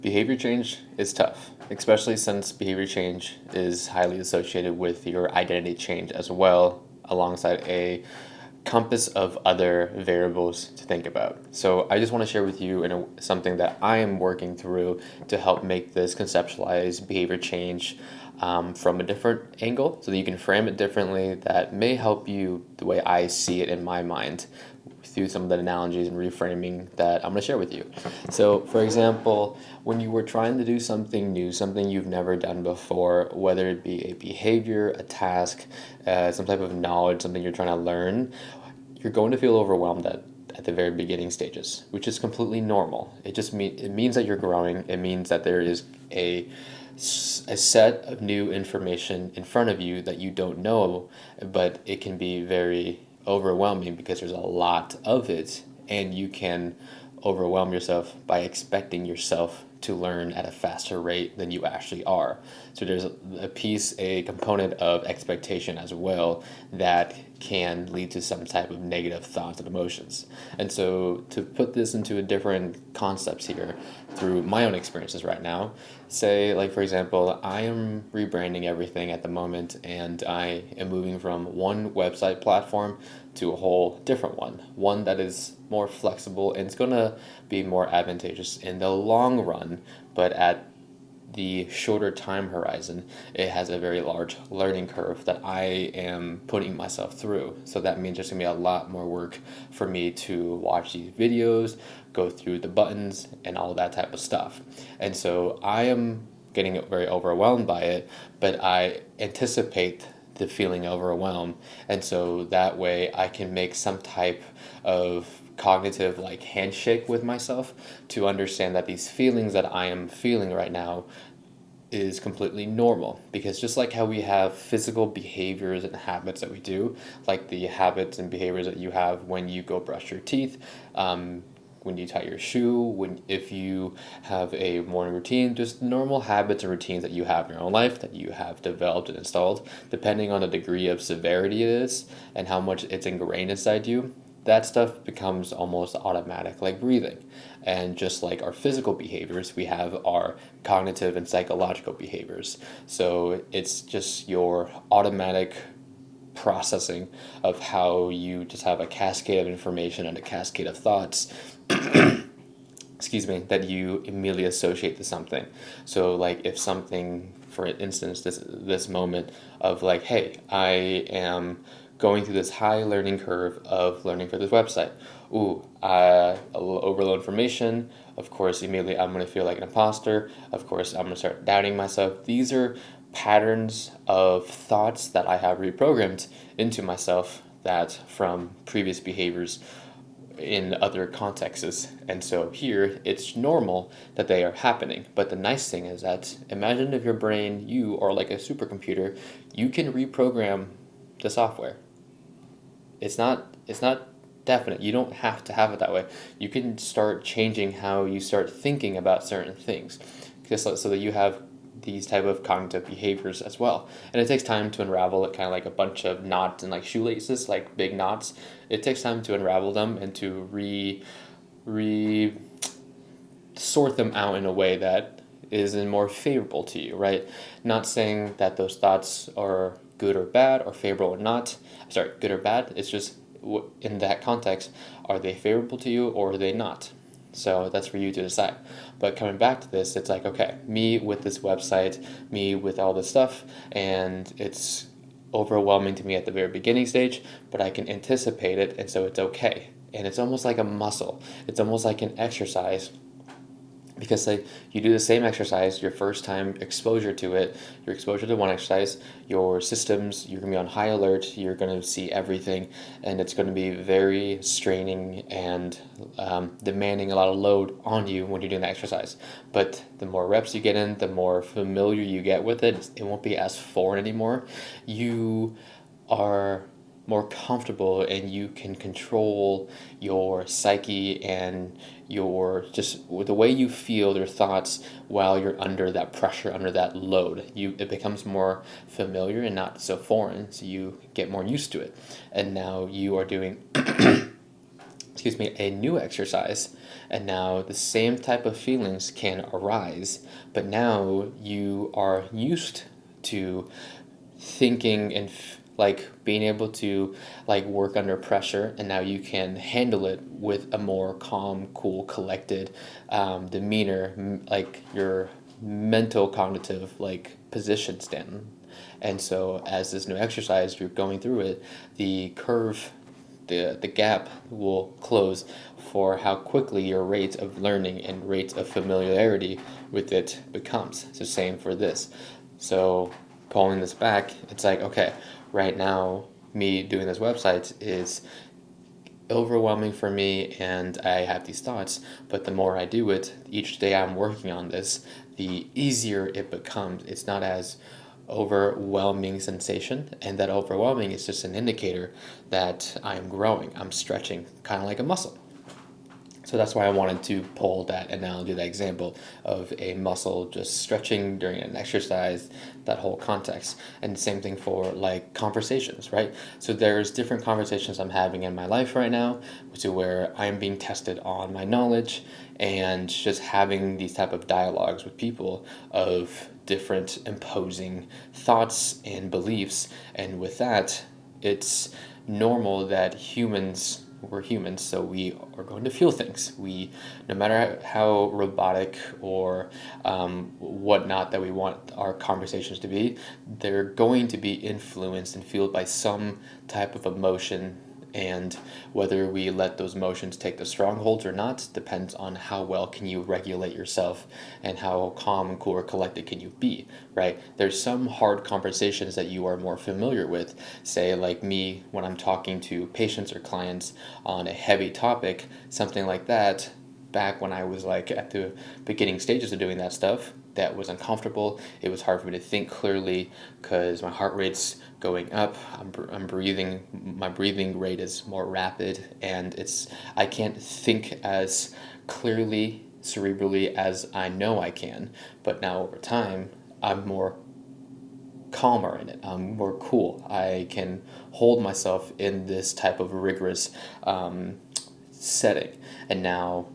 Behavior change is tough, especially since behavior change is highly associated with your identity change as well, alongside a compass of other variables to think about. So I just want to share with you something that I am working through to help make this conceptualized behavior change from a different angle so that you can frame it differently that may help you the way I see it in my mind through some of the analogies and reframing that I'm going to share with you. So, for example, when you were trying to do something new, something you've never done before, whether it be a behavior, a task, some type of knowledge, something you're trying to learn, you're going to feel overwhelmed at the very beginning stages, which is completely normal. It means that you're growing. It means that there is a set of new information in front of you that you don't know, but it can be very overwhelming because there's a lot of it, and you can overwhelm yourself by expecting yourself to learn at a faster rate than you actually are. So there's a component of expectation as well that can lead to some type of negative thoughts and emotions. And so to put this into a different concepts here through my own experiences right now, say like for example, I am rebranding everything at the moment and I am moving from one website platform to a whole different one that is more flexible and it's going to be more advantageous in the long run, but at the shorter time horizon, it has a very large learning curve that I am putting myself through. So that means there's gonna be a lot more work for me to watch these videos, go through the buttons, and all that type of stuff. And so I am getting very overwhelmed by it, but I anticipate the feeling overwhelmed, and so that way I can make some type of cognitive like handshake with myself to understand that these feelings that I am feeling right now is completely normal, because just like how we have physical behaviors and habits that we do, like the habits and behaviors that you have when you go brush your teeth, when you tie your shoe, if you have a morning routine, just normal habits and routines that you have in your own life that you have developed and installed, depending on the degree of severity it is and how much it's ingrained inside you, that stuff becomes almost automatic, like breathing. And just like our physical behaviors, we have our cognitive and psychological behaviors. So it's just your automatic processing of how you just have a cascade of information and a cascade of thoughts excuse me, that you immediately associate to something. So like if something, for instance, this moment of like, hey, I am going through this high learning curve of learning for this website. Ooh, overload information. Of course, immediately I'm going to feel like an imposter. Of course, I'm going to start doubting myself. These are patterns of thoughts that I have reprogrammed into myself that from previous behaviors in other contexts. And so here it's normal that they are happening. But the nice thing is that imagine if your brain, you are like a supercomputer, you can reprogram the software. It's not definite. You don't have to have it that way. You can start changing how you start thinking about certain things, just so that you have these type of cognitive behaviors as well. And it takes time to unravel it, kind of like a bunch of knots and like shoelaces, like big knots. It takes time to unravel them and to re sort them out in a way that is more favorable to you, right? Not saying that those thoughts are good or bad or favorable or not. Sorry, good or bad. It's just in that context, are they favorable to you or are they not? So that's for you to decide. But coming back to this, it's like, okay, me with this website, me with all this stuff, and it's overwhelming to me at the very beginning stage, but I can anticipate it, and so it's okay. And it's almost like a muscle. It's almost like an exercise, because say you do the same exercise your first time exposure to it, your exposure to one exercise, your systems, you're going to be on high alert, you're going to see everything, and it's going to be very straining and demanding a lot of load on you when you're doing the exercise. But the more reps you get in, the more familiar you get with it, it won't be as foreign anymore. You are more comfortable and you can control your psyche and your just the way you feel your thoughts while you're under that pressure, under that load. It becomes more familiar and not so foreign, so you get more used to it. And now you are doing excuse me, a new exercise, And now the same type of feelings can arise, but now you are used to thinking and like being able to like work under pressure, and now you can handle it with a more calm, cool, collected demeanor, like your mental cognitive like position stand. And so as this new exercise you're going through it, the curve, the gap will close for how quickly your rate of learning and rate of familiarity with it becomes. It's the same for this. So pulling this back, it's like, okay, right now, me doing this website is overwhelming for me and I have these thoughts, but the more I do it, each day I'm working on this, the easier it becomes. It's not as overwhelming sensation, and that overwhelming is just an indicator that I'm growing, I'm stretching, kind of like a muscle. So that's why I wanted to pull that analogy, that example of a muscle just stretching during an exercise, that whole context. And same thing for like conversations, right? So there's different conversations I'm having in my life right now, to where I'm being tested on my knowledge, and just having these type of dialogues with people of different imposing thoughts and beliefs. And with that, it's normal that we're humans, so we are going to feel things. We, no matter how robotic or whatnot that we want our conversations to be, they're going to be influenced and fueled by some type of emotion, and whether we let those emotions take the strongholds or not depends on how well can you regulate yourself and how calm and cool or collected can you be, right? There's some hard conversations that you are more familiar with, say like me when I'm talking to patients or clients on a heavy topic, something like that. Back when I was like at the beginning stages of doing that stuff, that was uncomfortable. It was hard for me to think clearly because my heart rate's going up. I'm breathing. My breathing rate is more rapid, and I can't think as clearly cerebrally as I know I can. But now over time, I'm more calmer in it. I'm more cool. I can hold myself in this type of rigorous setting, and now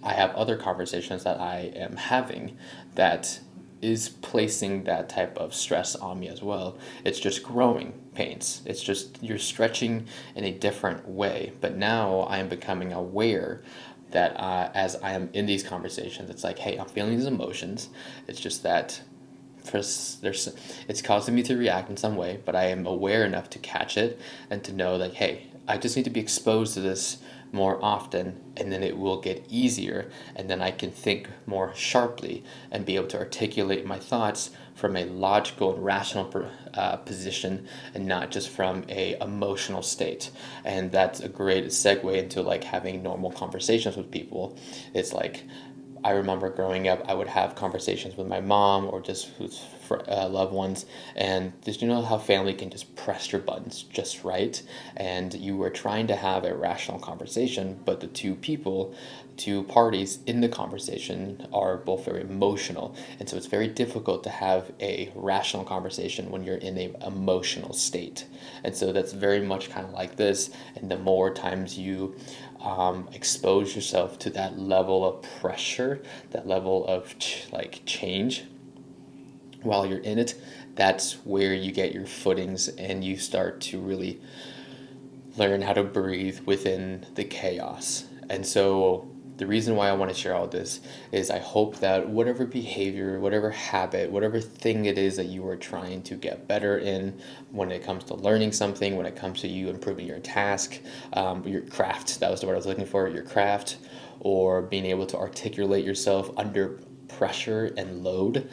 I have other conversations that I am having that is placing that type of stress on me as well. It's just growing pains. It's just you're stretching in a different way. But now I am becoming aware that as I am in these conversations, it's like, hey, I'm feeling these emotions. It's just that it's causing me to react in some way, but I am aware enough to catch it and to know that, hey, I just need to be exposed to this more often, and then it will get easier, and then I can think more sharply and be able to articulate my thoughts from a logical and rational position, and not just from a emotional state. And that's a great segue into like having normal conversations with people. It's like, I remember growing up, I would have conversations with my mom or just with loved ones, and did you know how family can just press your buttons just right? And you were trying to have a rational conversation, but the two parties in the conversation are both very emotional, and so it's very difficult to have a rational conversation when you're in a emotional state. And so that's very much kind of like this, and the more times you expose yourself to that level of pressure, that level of change while you're in it, that's where you get your footings and you start to really learn how to breathe within the chaos. And so the reason why I want to share all this is I hope that whatever behavior, whatever habit, whatever thing it is that you are trying to get better in when it comes to learning something, when it comes to you improving your task, your craft, that was the word I was looking for, your craft, or being able to articulate yourself under pressure and load,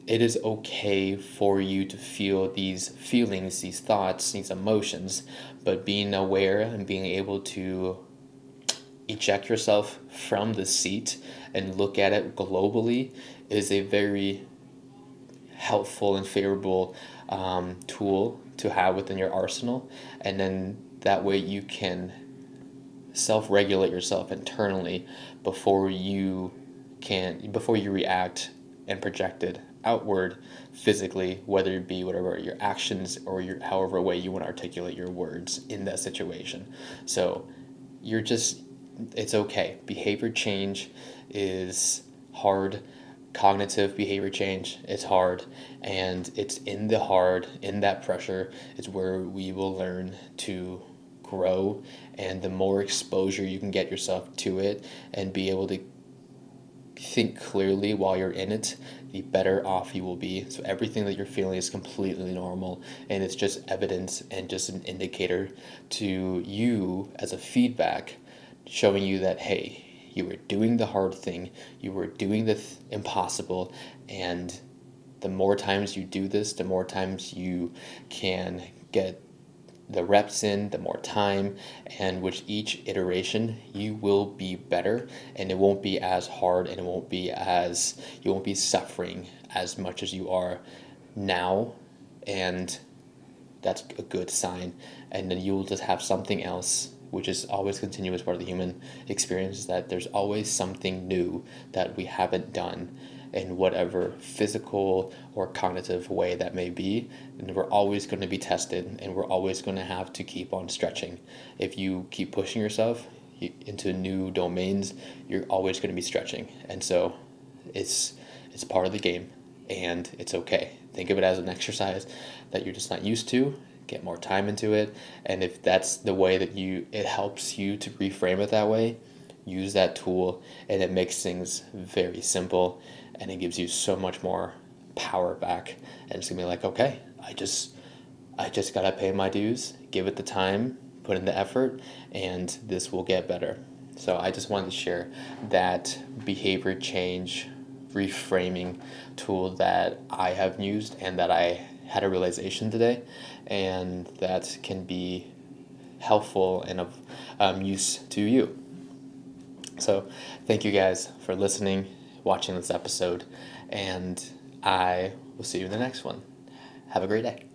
it is okay for you to feel these feelings, these thoughts, these emotions, but being aware and being able to eject yourself from the seat and look at it globally is a very helpful and favorable tool to have within your arsenal. And then that way you can self-regulate yourself internally before you react and project it outward physically, whether it be whatever your actions or your however way you want to articulate your words in that situation. So you're just it's okay. Behavior change is hard. Cognitive behavior change is hard, and it's in the hard, in that pressure, is where we will learn to grow. And the more exposure you can get yourself to it and be able to think clearly while you're in it, the better off you will be. So everything that you're feeling is completely normal, and it's just evidence and just an indicator to you as a feedback, showing you that, hey, you were doing the hard thing, you were doing the impossible, and the more times you do this, the more times you can get the reps in, the more time, and with each iteration, you will be better, and it won't be as hard, and you won't be suffering as much as you are now, and that's a good sign. And then you will just have something else, which is always continuous part of the human experience, is that there's always something new that we haven't done in whatever physical or cognitive way that may be. And we're always going to be tested, and we're always going to have to keep on stretching. If you keep pushing yourself into new domains, you're always going to be stretching. And so it's part of the game, and it's okay. Think of it as an exercise that you're just not used to. Get more time into it, and if that's the way that it helps you to reframe it that way, use that tool, and it makes things very simple, and it gives you so much more power back. And it's gonna be like, okay, I just gotta pay my dues, give it the time, put in the effort, and this will get better. So I just wanted to share that behavior change reframing tool that I have used and that I had a realization today, and that can be helpful and of use to you. So thank you guys for listening, watching this episode, and I will see you in the next one. Have a great day.